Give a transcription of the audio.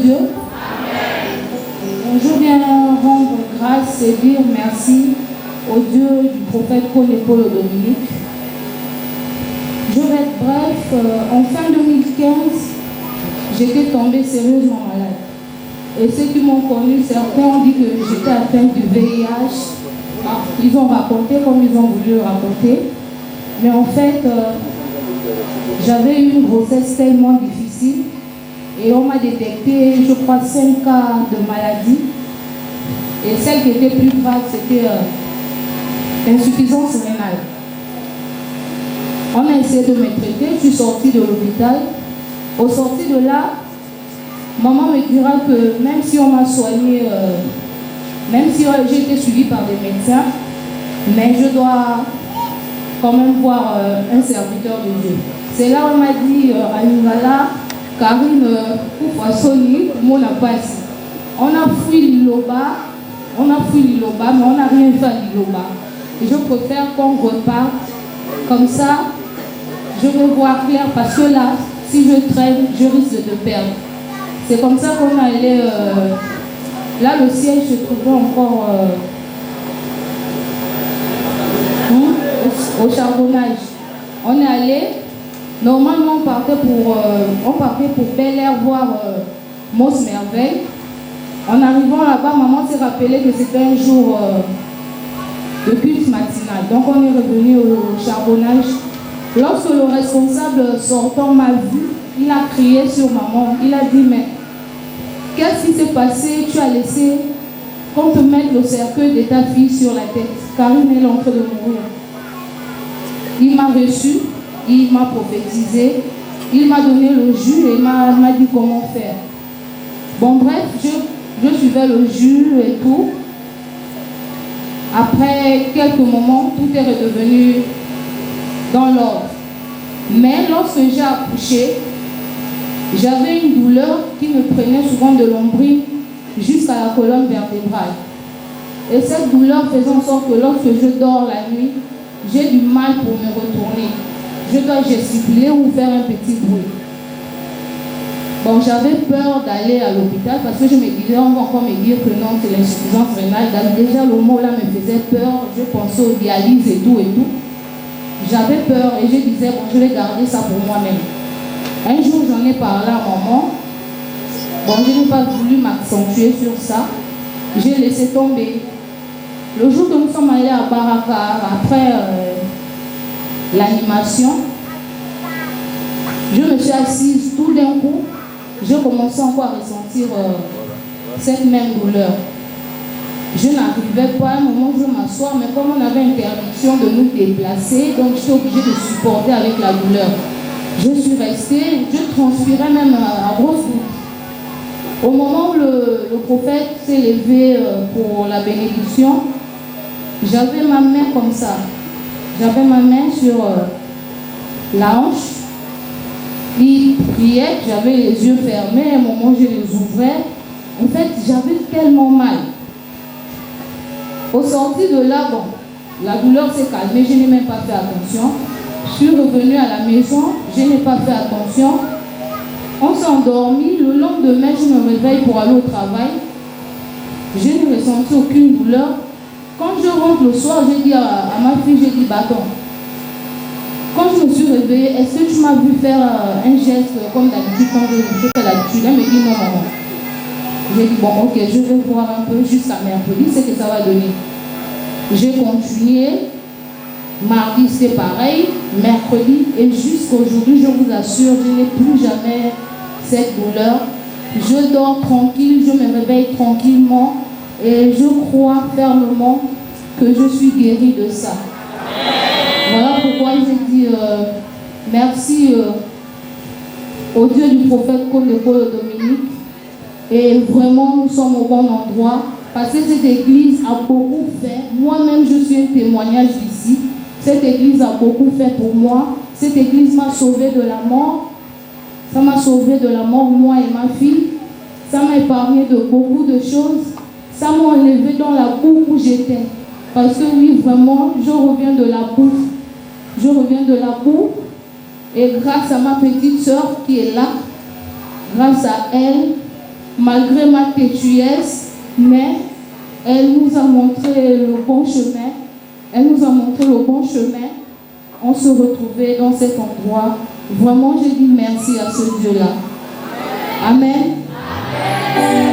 Dieu. Amen. Je viens rendre grâce et dire merci au Dieu du prophète Paul Dominique. Je vais être bref. En fin 2015, j'étais tombée sérieusement malade. Et ceux qui m'ont connu, certains ont dit que j'étais atteinte du VIH. Ils ont raconté comme ils ont voulu raconter. Mais en fait, j'avais eu une grossesse tellement difficile. Et on m'a détecté, je crois, 5 cas de maladie. Et celle qui était plus grave, c'était insuffisance rénale. On a essayé de me traiter, je suis sortie de l'hôpital. Au sorti de là, maman me dira que même si on m'a soignée, même si j'ai été suivie par des médecins, mais je dois quand même voir un serviteur de Dieu. C'est là où on m'a dit à Ningala, Karine Koufouassoni, mon passe. On a fui l'Iloba, mais on n'a rien fait à l'Iloba. Et je préfère qu'on reparte comme ça. Je veux voir clair parce que là, si je traîne, je risque de perdre. C'est comme ça qu'on est allé. Là, le siège se trouvait encore au charbonnage. On est allé. Normalement, on partait pour Bel Air voir Mos Merveille. En arrivant là-bas, maman s'est rappelé que c'était un jour de culte matinal. Donc, on est revenu au charbonnage. Lorsque le responsable sortant m'a vu, il a crié sur maman. Il a dit, mais qu'est-ce qui s'est passé? Tu as laissé qu'on te mette le cercueil de ta fille sur la tête. Karine est en train de mourir. Il m'a reçu, il m'a prophétisé, il m'a donné le jus et il m'a dit comment faire. Bon, bref, je suivais le jus et tout. Après quelques moments, tout est redevenu dans l'ordre. Mais lorsque j'ai accouché, j'avais une douleur qui me prenait souvent de l'ombril jusqu'à la colonne vertébrale. Et cette douleur faisait en sorte que lorsque je dors la nuit, j'ai du mal pour me retourner. Je dois gesticuler ou faire un petit bruit. Bon, j'avais peur d'aller à l'hôpital parce que je me disais, on va encore me dire que non, c'est l'insuffisance rénale. Déjà, le mot là me faisait peur. Je pensais aux dialyses et tout et tout. J'avais peur et je disais, bon, je vais garder ça pour moi-même. Un jour, j'en ai parlé à maman. Bon, je n'ai pas voulu m'accentuer sur ça. J'ai laissé tomber. Le jour que nous sommes allés à Baraka, après l'animation, je me suis assise tout d'un coup. Je commençais encore à ressentir cette même douleur. Je n'arrivais pas à un moment où je m'assois, mais comme on avait interdiction de nous déplacer, donc j'étais obligée de supporter avec la douleur. Je suis restée, je transpirais même à grosse goutte. Au moment où le prophète s'est levé pour la bénédiction, j'avais ma main comme ça. J'avais ma main sur la hanche. Il priait, j'avais les yeux fermés, à un moment où je les ouvrais. En fait, j'avais tellement mal. Au sorti de là, bon, la douleur s'est calmée, je n'ai même pas fait attention. Je suis revenue à la maison, je n'ai pas fait attention. On s'est endormi, le lendemain, je me réveille pour aller au travail. Je n'ai ressenti aucune douleur. Quand je rentre le soir, j'ai dit à ma fille, j'ai dit, bâton. Quand je me suis réveillée, est-ce que tu m'as vu faire un geste comme d'habitude quand je fais l'habitude? Elle me dit non, maman. J'ai dit, bon, ok, je vais voir un peu jusqu'à mercredi, c'est que ça va donner. J'ai continué. Mardi, c'est pareil. Mercredi et jusqu'aujourd'hui, je vous assure, je n'ai plus jamais cette douleur. Je dors tranquille, je me réveille tranquillement et je crois fermement que je suis guérie de ça. Voilà pourquoi j'ai dit merci au Dieu du prophète Paul Dominique. Et vraiment, nous sommes au bon endroit. Parce que cette église a beaucoup fait. Moi-même, je suis un témoignage d'ici. Cette église a beaucoup fait pour moi. Cette église m'a sauvé de la mort. Ça m'a sauvé de la mort, moi et ma fille. Ça m'a épargné de beaucoup de choses. Ça m'a enlevé dans la boue où j'étais. Parce que oui, vraiment, je reviens de la boue. Je reviens de la boue. Et grâce à ma petite soeur qui est là, grâce à elle, malgré ma têtuesse, mais elle nous a montré le bon chemin. Elle nous a montré le bon chemin. On se retrouvait dans cet endroit. Vraiment, je dis merci à ce Dieu-là. Amen. Amen.